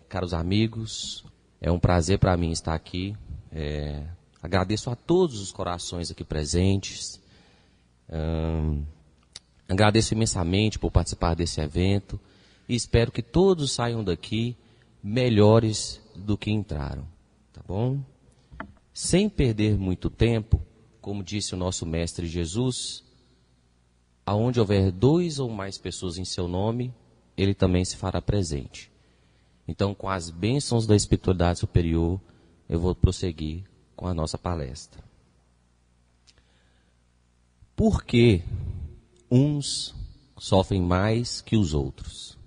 Caros amigos, é um prazer para mim estar aqui. Agradeço a todos os corações aqui presentes. Agradeço imensamente por participar desse evento e espero que todos saiam daqui melhores do que entraram, tá bom? Sem perder muito tempo, como disse o nosso Mestre Jesus, aonde houver 2 ou mais pessoas em seu nome, ele também se fará presente. Então, com as bênçãos da espiritualidade superior, eu vou prosseguir com a nossa palestra. Por que uns sofrem mais que os outros?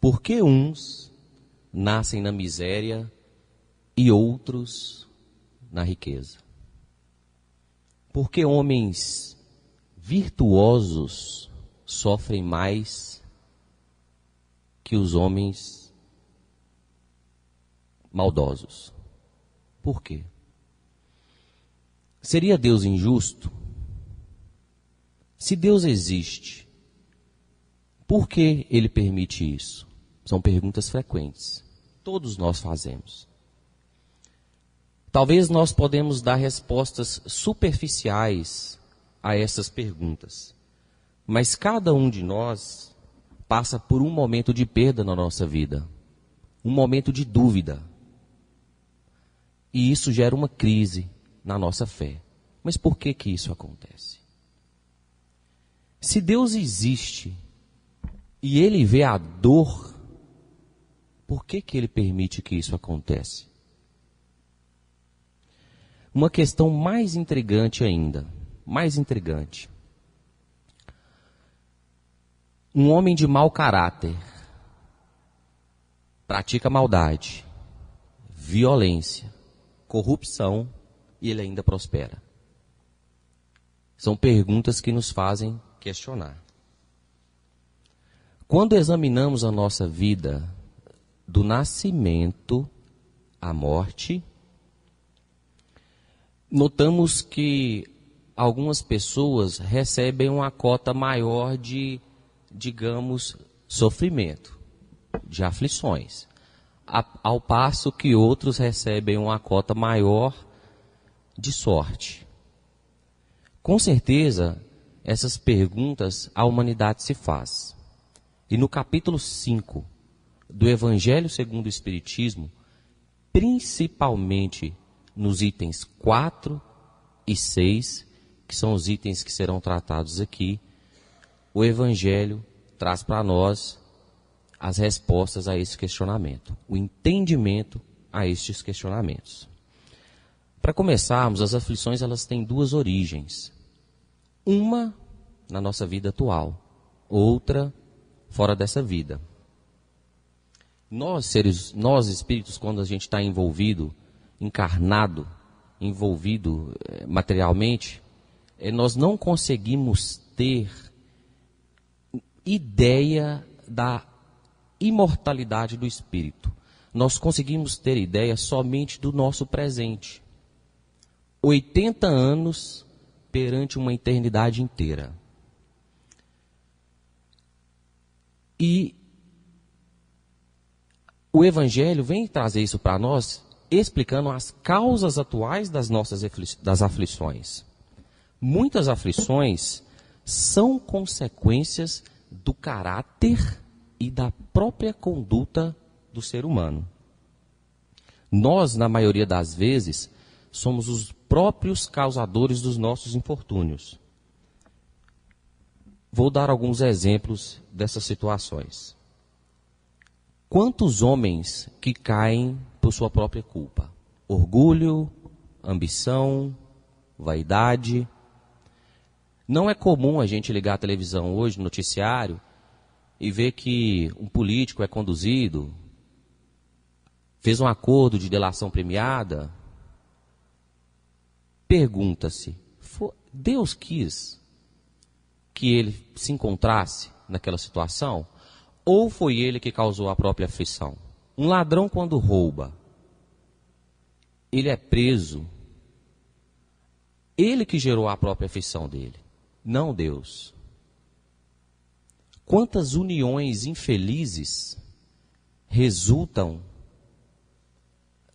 Por que uns nascem na miséria e outros na riqueza? Por que homens virtuosos sofrem mais que os homens maldosos? Por quê? Seria Deus injusto? Se Deus existe, por que Ele permite isso? São perguntas frequentes. Todos nós fazemos. Talvez nós podemos dar respostas superficiais a essas perguntas. Mas cada um de nós passa por um momento de perda na nossa vida. Um momento de dúvida. E isso gera uma crise na nossa fé. Mas por que que isso acontece? Se Deus existe e Ele vê a dor, por que que Ele permite que isso aconteça? Uma questão mais intrigante ainda, mais intrigante. Um homem de mau caráter pratica maldade, violência, corrupção e ele ainda prospera. São perguntas que nos fazem questionar. Quando examinamos a nossa vida do nascimento à morte, notamos que algumas pessoas recebem uma cota maior de, digamos, sofrimento, de aflições, ao passo que outros recebem uma cota maior de sorte. Com certeza, essas perguntas a humanidade se faz. E no capítulo 5 do Evangelho segundo o Espiritismo, principalmente nos itens 4 e 6, que são os itens que serão tratados aqui, o Evangelho traz para nós as respostas a esse questionamento, o entendimento a estes questionamentos. Para começarmos, as aflições elas têm 2 origens. Uma na nossa vida atual, outra fora dessa vida. Nós espíritos, quando a gente está envolvido, encarnado, envolvido materialmente, nós não conseguimos ter ideia da imortalidade do espírito. Nós conseguimos ter ideia somente do nosso presente. 80 anos perante uma eternidade inteira. E o Evangelho vem trazer isso para nós, explicando as causas atuais das aflições. Muitas aflições são consequências do caráter e da própria conduta do ser humano. Nós, na maioria das vezes, somos os próprios causadores dos nossos infortúnios. Vou dar alguns exemplos dessas situações. Quantos homens que caem por sua própria culpa? Orgulho, ambição, vaidade. Não é comum a gente ligar a televisão hoje, no noticiário, e ver que um político é conduzido, fez um acordo de delação premiada. Pergunta-se, Deus quis que ele se encontrasse naquela situação? Ou foi ele que causou a própria aflição? Um ladrão, quando rouba, ele é preso. Ele que gerou a própria aflição dele, não Deus. Quantas uniões infelizes resultam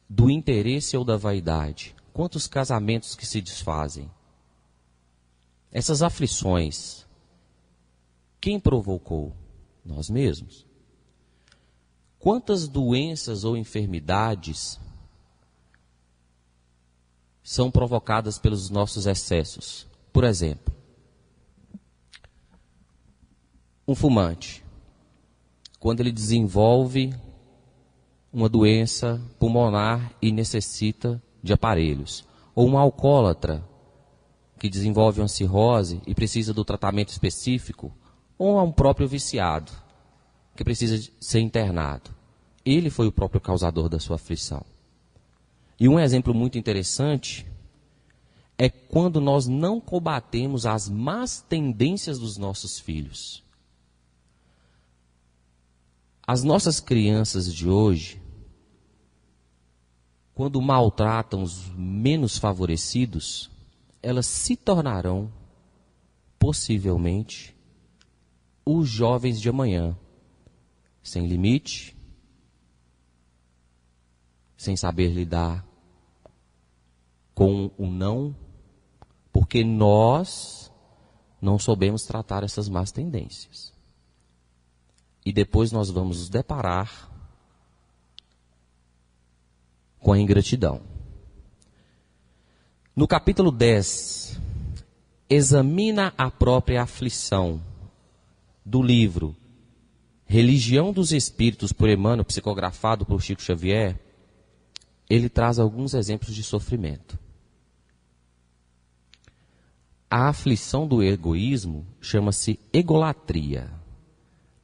do interesse ou da vaidade? Quantos casamentos que se desfazem? Essas aflições, quem provocou? Nós mesmos. Quantas doenças ou enfermidades são provocadas pelos nossos excessos? Por exemplo, um fumante, quando ele desenvolve uma doença pulmonar e necessita de aparelhos, ou um alcoólatra que desenvolve uma cirrose e precisa do tratamento específico, ou um próprio viciado que precisa ser internado. Ele foi o próprio causador da sua aflição. E um exemplo muito interessante é quando nós não combatemos as más tendências dos nossos filhos. As nossas crianças de hoje, quando maltratam os menos favorecidos, elas se tornarão, possivelmente, os jovens de amanhã, sem limite, sem saber lidar com o não, porque nós não soubemos tratar essas más tendências. E depois nós vamos nos deparar com a ingratidão. No capítulo 10, examina a própria aflição do livro Religião dos Espíritos, por Emmanuel, psicografado por Chico Xavier. Ele traz alguns exemplos de sofrimento. A aflição do egoísmo chama-se egolatria.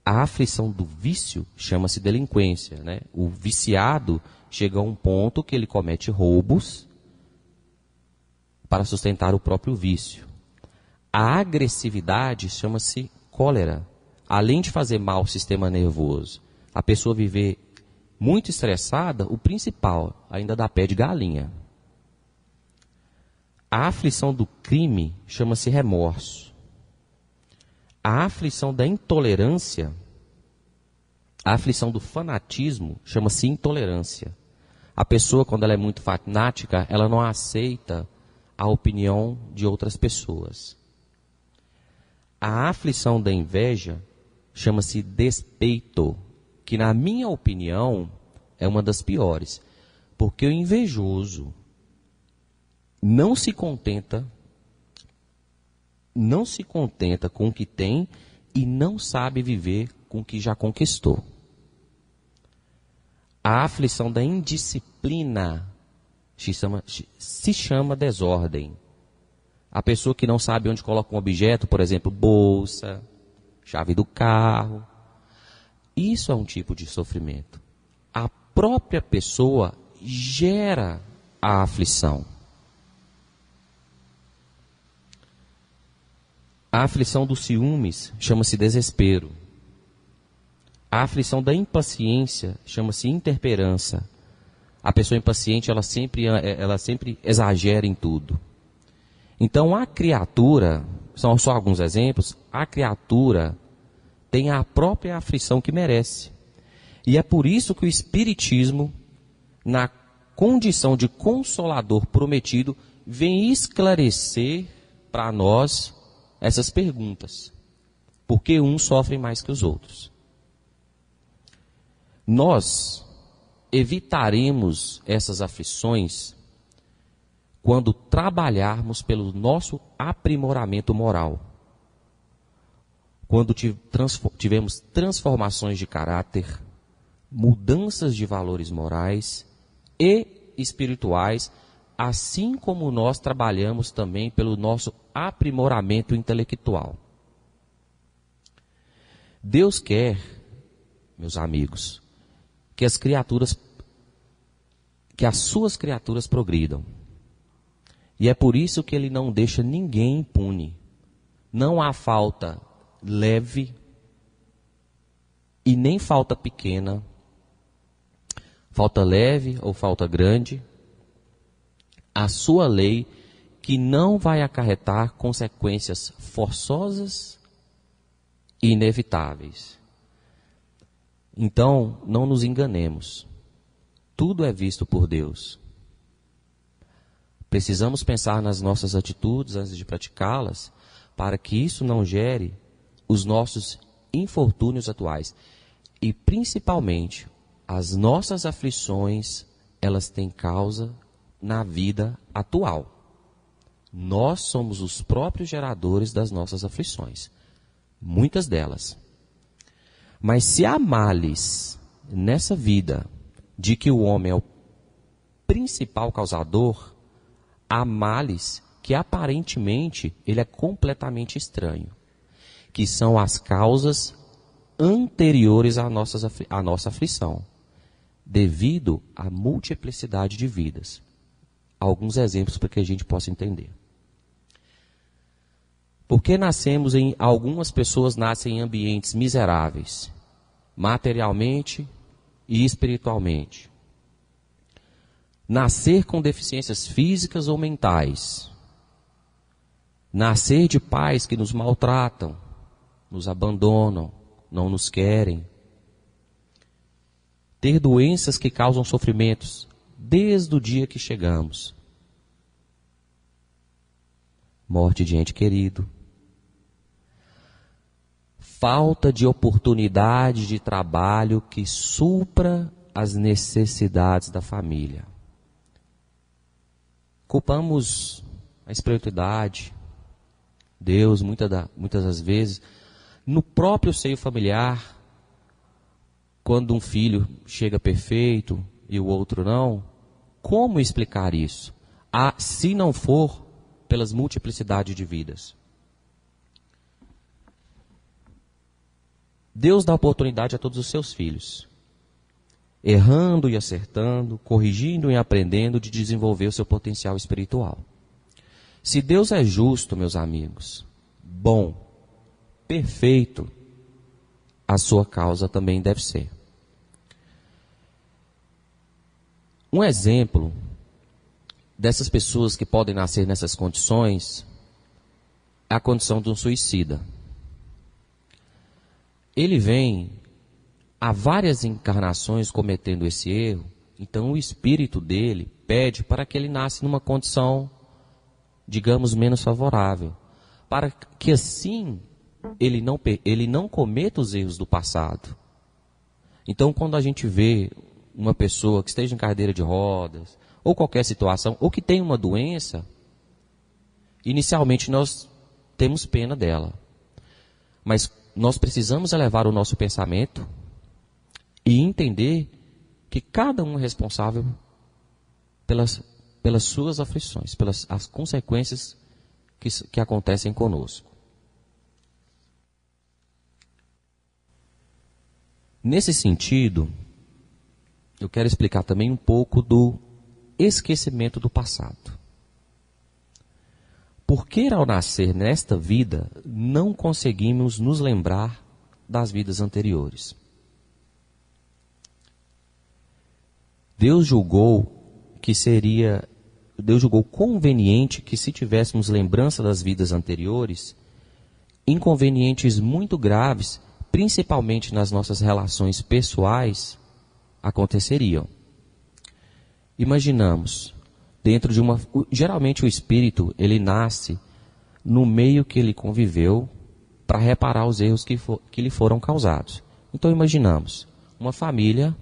A aflição do vício chama-se delinquência, né? O viciado chega a um ponto que ele comete roubos para sustentar o próprio vício. A agressividade chama-se cólera. Além de fazer mal ao sistema nervoso, a pessoa viver muito estressada, o principal ainda dá pé de galinha. A aflição do crime chama-se remorso. A aflição da intolerância, a aflição do fanatismo chama-se intolerância. A pessoa, quando ela é muito fanática, ela não aceita a opinião de outras pessoas. A aflição da inveja chama-se despeito, que na minha opinião é uma das piores, porque o invejoso não se contenta com o que tem e não sabe viver com o que já conquistou. A aflição da indisciplina se chama desordem. A pessoa que não sabe onde coloca um objeto, por exemplo, bolsa, chave do carro, isso é um tipo de sofrimento. A própria pessoa gera a aflição. A aflição dos ciúmes chama-se desespero. A aflição da impaciência chama-se intemperança. A pessoa impaciente, ela sempre exagera em tudo. Então a criatura, são só alguns exemplos, a criatura tem a própria aflição que merece. E é por isso que o Espiritismo, na condição de consolador prometido, vem esclarecer para nós essas perguntas. Por que uns sofrem mais que os outros? Nós evitaremos essas aflições quando trabalharmos pelo nosso aprimoramento moral. Quando tivermos transformações de caráter, mudanças de valores morais e espirituais, assim como nós trabalhamos também pelo nosso aprimoramento intelectual. Deus quer, meus amigos, que as suas criaturas progridam. E é por isso que Ele não deixa ninguém impune. Não há falta leve e nem falta pequena, falta leve ou falta grande, a sua lei que não vai acarretar consequências forçosas e inevitáveis. Então, não nos enganemos. Tudo é visto por Deus. Precisamos pensar nas nossas atitudes antes de praticá-las, para que isso não gere os nossos infortúnios atuais. E, principalmente, as nossas aflições, elas têm causa na vida atual. Nós somos os próprios geradores das nossas aflições. Muitas delas. Mas se há males nessa vida de que o homem é o principal causador, há males que aparentemente ele é completamente estranho, que são as causas anteriores à nossa aflição, devido à multiplicidade de vidas. Alguns exemplos para que a gente possa entender. Porque algumas pessoas nascem em ambientes miseráveis, materialmente e espiritualmente. Nascer com deficiências físicas ou mentais. Nascer de pais que nos maltratam, nos abandonam, não nos querem. Ter doenças que causam sofrimentos desde o dia que chegamos. Morte de ente querido. Falta de oportunidade de trabalho que supra as necessidades da família. Culpamos a espiritualidade, Deus, muitas das vezes, no próprio seio familiar, quando um filho chega perfeito e o outro não, como explicar isso? Se não for pelas multiplicidades de vidas. Deus dá oportunidade a todos os seus filhos, errando e acertando, corrigindo e aprendendo de desenvolver o seu potencial espiritual. Se Deus é justo, meus amigos, bom, perfeito, a sua causa também deve ser. Um exemplo dessas pessoas que podem nascer nessas condições é a condição de um suicida. Ele vem há várias encarnações cometendo esse erro, então o espírito dele pede para que ele nasça numa condição, digamos, menos favorável, para que assim ele não cometa os erros do passado. Então, quando a gente vê uma pessoa que esteja em cadeira de rodas, ou qualquer situação, ou que tem uma doença, inicialmente nós temos pena dela. Mas nós precisamos elevar o nosso pensamento e entender que cada um é responsável pelas suas aflições, pelas as consequências que acontecem conosco. Nesse sentido, eu quero explicar também um pouco do esquecimento do passado. Porque ao nascer nesta vida, não conseguimos nos lembrar das vidas anteriores. Deus julgou conveniente que, se tivéssemos lembrança das vidas anteriores, inconvenientes muito graves, principalmente nas nossas relações pessoais, aconteceriam. Imaginamos, geralmente o espírito, ele nasce no meio que ele conviveu para reparar os erros que lhe foram causados. Então imaginamos, uma família,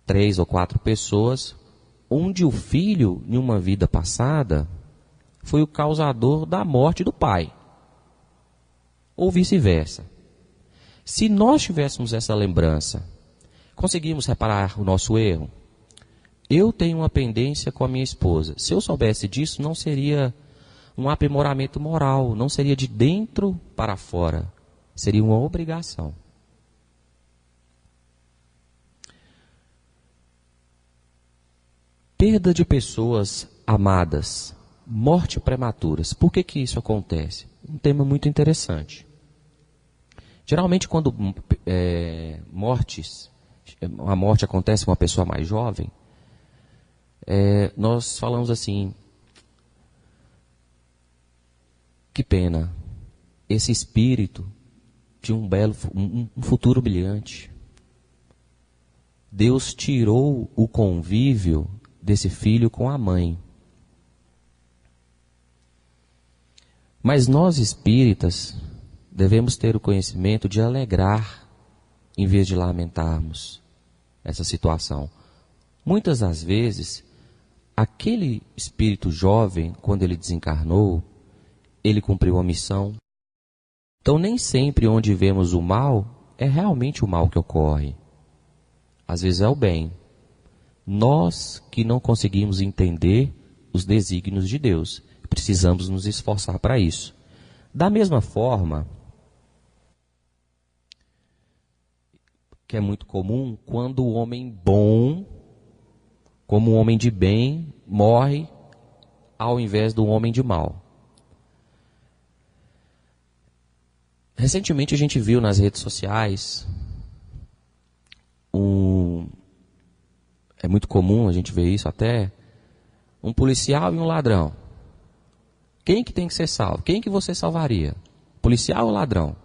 3 ou 4 pessoas, onde o filho, em uma vida passada, foi o causador da morte do pai. Ou vice-versa. Se nós tivéssemos essa lembrança, conseguimos reparar o nosso erro? Eu tenho uma pendência com a minha esposa. Se eu soubesse disso, não seria um aprimoramento moral, não seria de dentro para fora. Seria uma obrigação. Perda de pessoas amadas, morte prematuras. Por que isso acontece? Um tema muito interessante. Geralmente, quando a morte acontece com uma pessoa mais jovem, nós falamos assim: que pena, esse espírito tinha um futuro brilhante. Deus tirou o convívio desse filho com a mãe. Mas nós espíritas devemos ter o conhecimento de alegrar em vez de lamentarmos essa situação. Muitas das vezes, aquele espírito jovem, quando ele desencarnou, ele cumpriu a missão. Então, nem sempre onde vemos o mal, é realmente o mal que ocorre. Às vezes é o bem. Nós que não conseguimos entender os desígnios de Deus, precisamos nos esforçar para isso. Da mesma forma, que é muito comum, quando o homem bom, como um homem de bem, morre ao invés do homem de mal. Recentemente a gente viu nas redes sociais, é muito comum a gente ver isso até, um policial e um ladrão. Quem que tem que ser salvo? Quem que você salvaria? Policial ou ladrão?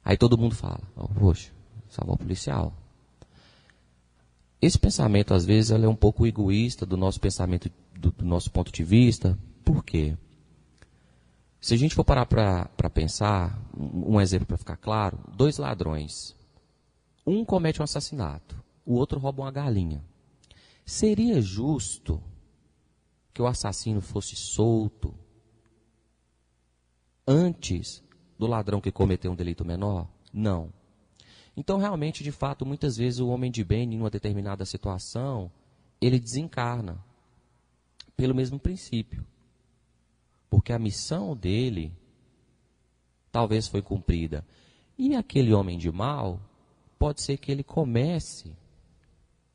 Aí todo mundo fala, poxa, salvar o policial. Esse pensamento, às vezes, ele é um pouco egoísta do nosso pensamento, do nosso ponto de vista. Por quê? Se a gente for parar para pensar, um exemplo para ficar claro, 2 ladrões. Um comete um assassinato, o outro rouba uma galinha. Seria justo que o assassino fosse solto antes do ladrão que cometeu um delito menor? Não. Então, realmente, de fato, muitas vezes o homem de bem, em uma determinada situação, ele desencarna pelo mesmo princípio. Porque a missão dele talvez foi cumprida. E aquele homem de mal, pode ser que ele comece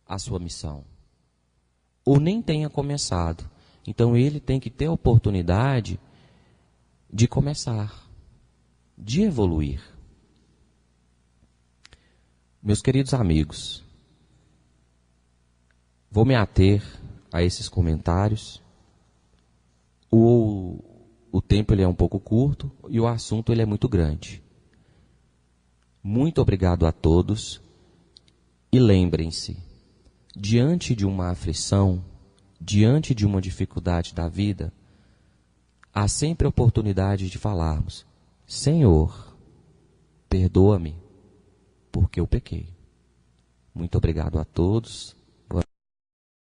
a sua missão. Ou nem tenha começado. Então ele tem que ter a oportunidade de começar, de evoluir. Meus queridos amigos, vou me ater a esses comentários. O tempo ele é um pouco curto e o assunto ele é muito grande. Muito obrigado a todos e lembrem-se, diante de uma aflição, diante de uma dificuldade da vida, há sempre a oportunidade de falarmos: Senhor, perdoa-me, porque eu pequei. Muito obrigado a todos.